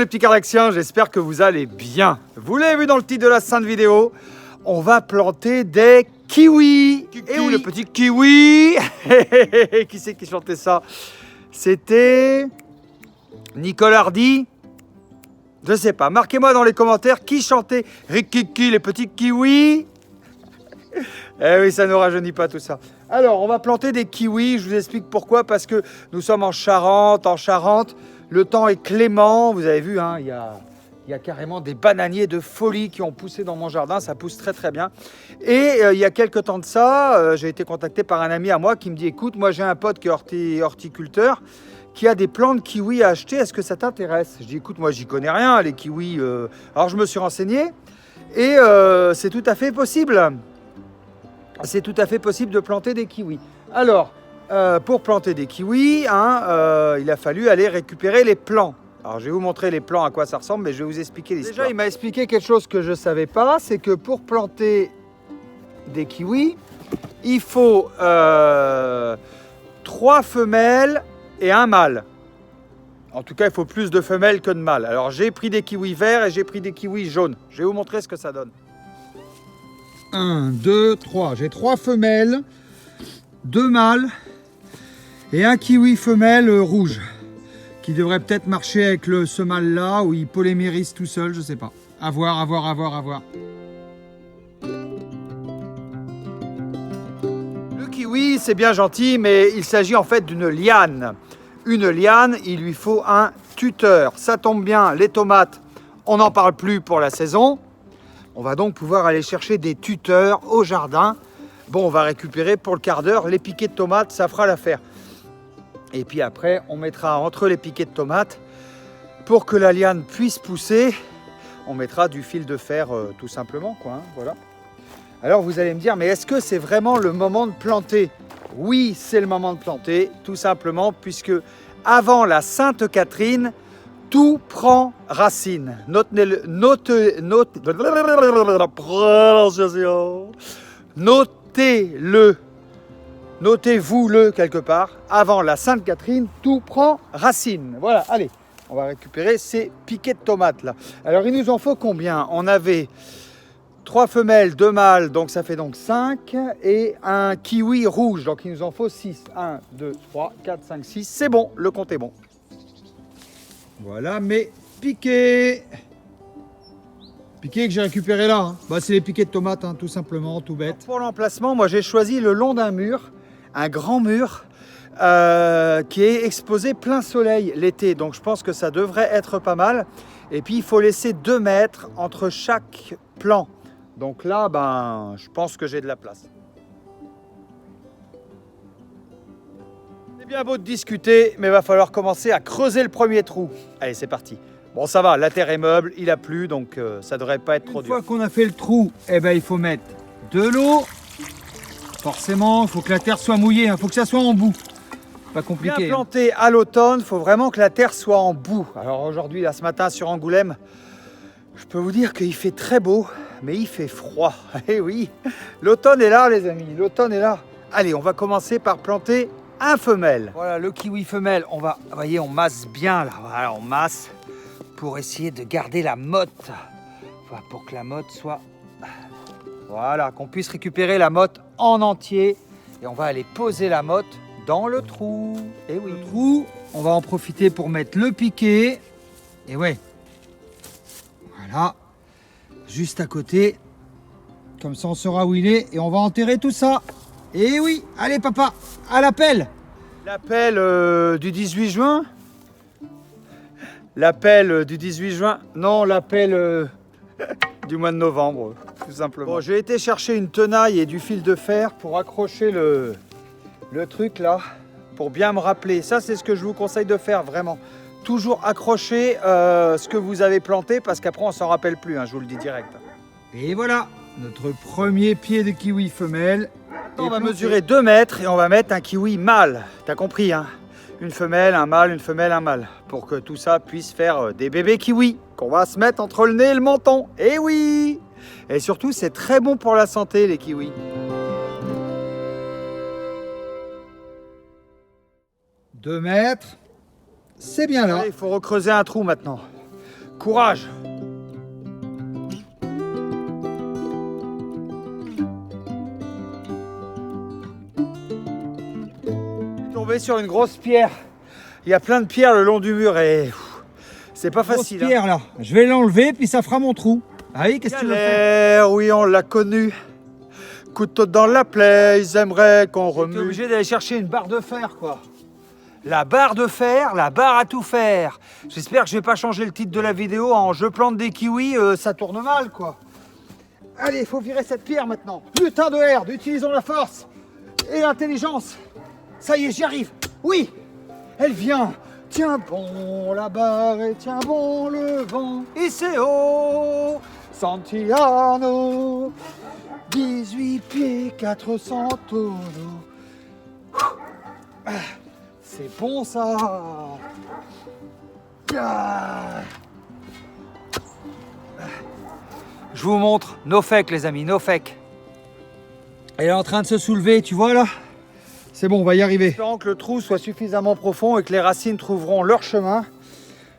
les petits Cardaxiens, j'espère que vous allez bien. Vous l'avez vu dans le titre de la sainte vidéo, on va planter des kiwis. Et oui, le petit kiwi. Qui c'est qui chantait ça? C'était Nicolas Hardy. Je sais pas, marquez-moi dans les commentaires qui chantait Rikiki, les petits kiwis. Eh oui, ça ne rajeunit pas tout ça. Alors, on va planter des kiwis, je vous explique pourquoi, parce que nous sommes en Charente. En Charente, le temps est clément. Vous avez vu, hein, il y a carrément des bananiers de folie qui ont poussé dans mon jardin. Ça pousse très très bien. Et il y a quelques temps de ça, j'ai été contacté par un ami à moi qui me dit, écoute, moi j'ai un pote qui est horticulteur, qui a des plants de kiwis à acheter. Est-ce que ça t'intéresse? Je dis, écoute, moi j'y connais rien, les kiwis. Alors je me suis renseigné et c'est tout à fait possible. C'est tout à fait possible de planter des kiwis. Alors, pour planter des kiwis, hein, il a fallu aller récupérer les plants. Alors, je vais vous montrer les plants, à quoi ça ressemble, mais je vais vous expliquer l'histoire. Déjà, il m'a expliqué quelque chose que je ne savais pas, c'est que pour planter des kiwis, il faut 3 femelles et un mâle. En tout cas, il faut plus de femelles que de mâles. Alors, j'ai pris des kiwis verts et j'ai pris des kiwis jaunes. Je vais vous montrer ce que ça donne. 1, 2, 3. J'ai 3 femelles, 2 mâles et un kiwi femelle rouge qui devrait peut-être marcher avec ce mâle-là ou il polymérise tout seul, je sais pas. À voir, à voir, à voir, à voir. Le kiwi, c'est bien gentil, mais il s'agit en fait d'une liane. Une liane, il lui faut un tuteur. Ça tombe bien, les tomates, on n'en parle plus pour la saison. On va donc pouvoir aller chercher des tuteurs au jardin. Bon, on va récupérer pour le quart d'heure les piquets de tomates, ça fera l'affaire. Et puis après, on mettra entre les piquets de tomates, pour que la liane puisse pousser, on mettra du fil de fer tout simplement, quoi, hein, voilà. Alors vous allez me dire, mais est-ce que c'est vraiment le moment de planter? Oui, c'est le moment de planter, tout simplement, puisque avant la Sainte Catherine, tout prend racine. Notez-vous-le quelque part. Avant la Sainte Catherine, tout prend racine. Voilà, allez, on va récupérer ces piquets de tomates là. Alors il nous en faut combien? On avait 3 femelles, 2 mâles, donc ça fait donc 5. Et un kiwi rouge, donc il nous en faut 6. 1, 2, 3, 4, 5, 6. C'est bon, le compte est bon. Voilà mes piquets. Piquets que j'ai récupérés là. Hein. Bah, c'est les piquets de tomates, hein, tout simplement, tout bête. Pour l'emplacement, moi j'ai choisi le long d'un mur, un grand mur qui est exposé plein soleil l'été. Donc je pense que ça devrait être pas mal. Et puis il faut laisser 2 mètres entre chaque plant. Donc là, ben, je pense que j'ai de la place. C'est bien beau de discuter, mais il va falloir commencer à creuser le premier trou. Allez, c'est parti. Bon, ça va, la terre est meuble, il a plu, donc ça devrait pas être trop dur. Une fois qu'on a fait le trou, eh ben, il faut mettre de l'eau. Forcément, il faut que la terre soit mouillée, il faut que ça soit en bout. Pas compliqué. Bien planté à l'automne, il faut vraiment que la terre soit en boue. Alors aujourd'hui, là, ce matin, sur Angoulême, je peux vous dire qu'il fait très beau, mais il fait froid. Eh oui, l'automne est là, les amis, l'automne est là. Allez, on va commencer par planter un femelle. Voilà, le kiwi femelle, on va, vous voyez, on masse bien là, voilà, on masse pour essayer de garder la motte. Enfin, pour que la motte soit, voilà, qu'on puisse récupérer la motte en entier. Et on va aller poser la motte dans le trou. Et oui. Le trou, on va en profiter pour mettre le piquet. Et ouais, voilà, juste à côté. Comme ça, on saura où il est et on va enterrer tout ça. Et oui, allez papa, à l'appel. L'appel du 18 juin? L'appel du 18 juin? Non, l'appel du mois de novembre, tout simplement. Bon, j'ai été chercher une tenaille et du fil de fer pour accrocher le truc là, pour bien me rappeler. Ça, c'est ce que je vous conseille de faire, vraiment. Toujours accrocher ce que vous avez planté, parce qu'après, on s'en rappelle plus, hein, je vous le dis direct. Et voilà, notre premier pied de kiwi femelle. On va mesurer 2 mètres et on va mettre un kiwi mâle. T'as compris, hein? Une femelle, un mâle, une femelle, un mâle. Pour que tout ça puisse faire des bébés kiwis qu'on va se mettre entre le nez et le menton. Et oui! Et surtout, c'est très bon pour la santé, les kiwis. « 2 mètres, c'est bien là. Il faut recreuser un trou maintenant. Courage! Tombé sur une grosse pierre. Il y a plein de pierres le long du mur et c'est pas facile. Grosse pierre là. Je vais l'enlever puis ça fera mon trou. Ah oui, qu'est-ce que tu veux faire? Oui, on l'a connu. Couteau dans la plaie, ils aimeraient qu'on remue. T'es obligé d'aller chercher une barre de fer quoi. La barre de fer, la barre à tout faire. J'espère que je vais pas changer le titre de la vidéo en je plante des kiwis, ça tourne mal quoi. Allez, il faut virer cette pierre maintenant. Putain de herde, utilisons la force et l'intelligence. Ça y est, j'y arrive. Oui, elle vient. Tiens bon la barre et tiens bon le vent. Iseo, Santiano, 18 pieds, 400 tonneaux. C'est bon ça. Je vous montre, no fake les amis, no fake. Elle est en train de se soulever, tu vois là? C'est bon, on va y arriver. Espérant que le trou soit suffisamment profond et que les racines trouveront leur chemin,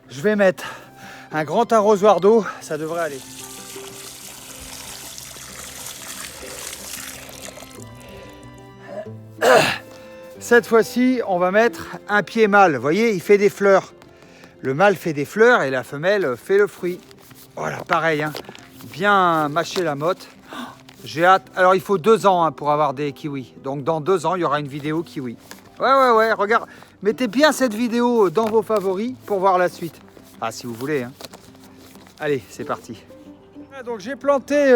je vais mettre un grand arrosoir d'eau, ça devrait aller. Cette fois-ci, on va mettre un pied mâle. Vous voyez, il fait des fleurs. Le mâle fait des fleurs et la femelle fait le fruit. Voilà, pareil, hein. Bien mâcher la motte. J'ai hâte. Alors, il faut 2 ans hein, pour avoir des kiwis. Donc, dans 2 ans, il y aura une vidéo kiwi. Ouais, regarde. Mettez bien cette vidéo dans vos favoris pour voir la suite. Ah, si vous voulez. Hein. Allez, c'est parti. Donc, j'ai planté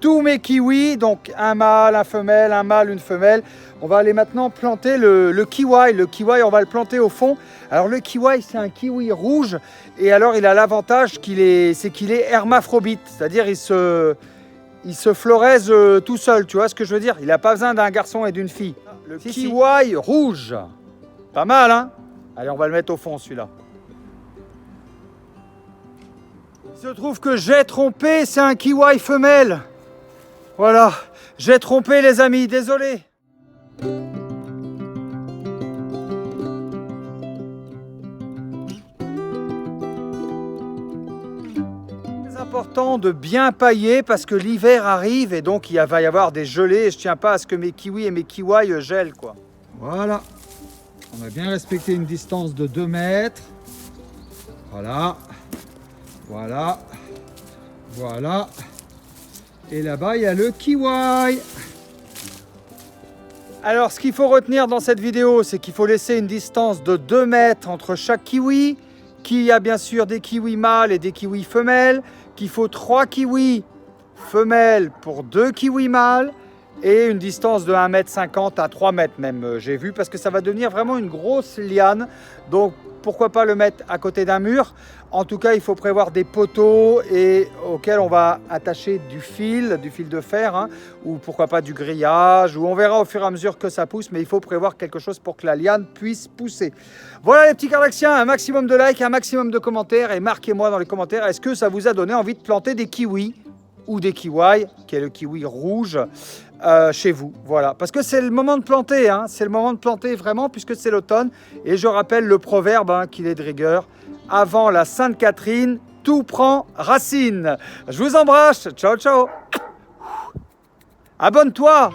tous mes kiwis. Donc, un mâle, un femelle, un mâle, une femelle. On va aller maintenant planter le kiwi. Le kiwi, on va le planter au fond. Alors, le kiwi, c'est un kiwi rouge. Et alors, il a l'avantage qu'il est hermaphrodite. C'est-à-dire, il se floraise tout seul. Tu vois ce que je veux dire? Il n'a pas besoin d'un garçon et d'une fille. Le kiwi rouge. Pas mal, hein? Allez, on va le mettre au fond, celui-là. Il se trouve que j'ai trompé, c'est un kiwi femelle. Voilà, j'ai trompé les amis, désolé. C'est important de bien pailler parce que l'hiver arrive et donc il va y avoir des gelées et je tiens pas à ce que mes kiwis et mes kiwis gèlent quoi. Voilà, on a bien respecté une distance de 2 mètres. Voilà, voilà, voilà. Et là-bas, il y a le kiwi. Alors, ce qu'il faut retenir dans cette vidéo, c'est qu'il faut laisser une distance de 2 mètres entre chaque kiwi, qu'il y a bien sûr des kiwis mâles et des kiwis femelles, qu'il faut 3 kiwis femelles pour 2 kiwis mâles et une distance de 1,50 m à 3 mètres même, j'ai vu, parce que ça va devenir vraiment une grosse liane. Donc, pourquoi pas le mettre à côté d'un mur. En tout cas, il faut prévoir des poteaux et auxquels on va attacher du fil de fer, hein, ou pourquoi pas du grillage, ou on verra au fur et à mesure que ça pousse, mais il faut prévoir quelque chose pour que la liane puisse pousser. Voilà les petits Galaxiens, un maximum de likes, un maximum de commentaires, et marquez-moi dans les commentaires, est-ce que ça vous a donné envie de planter des kiwis ou des kiwis, qui est le kiwi rouge, chez vous, voilà, parce que c'est le moment de planter, hein. C'est le moment de planter vraiment puisque c'est l'automne, et je rappelle le proverbe hein, qu'il est de rigueur, avant la Sainte Catherine, tout prend racine. Je vous embrasse, ciao ciao, abonne-toi.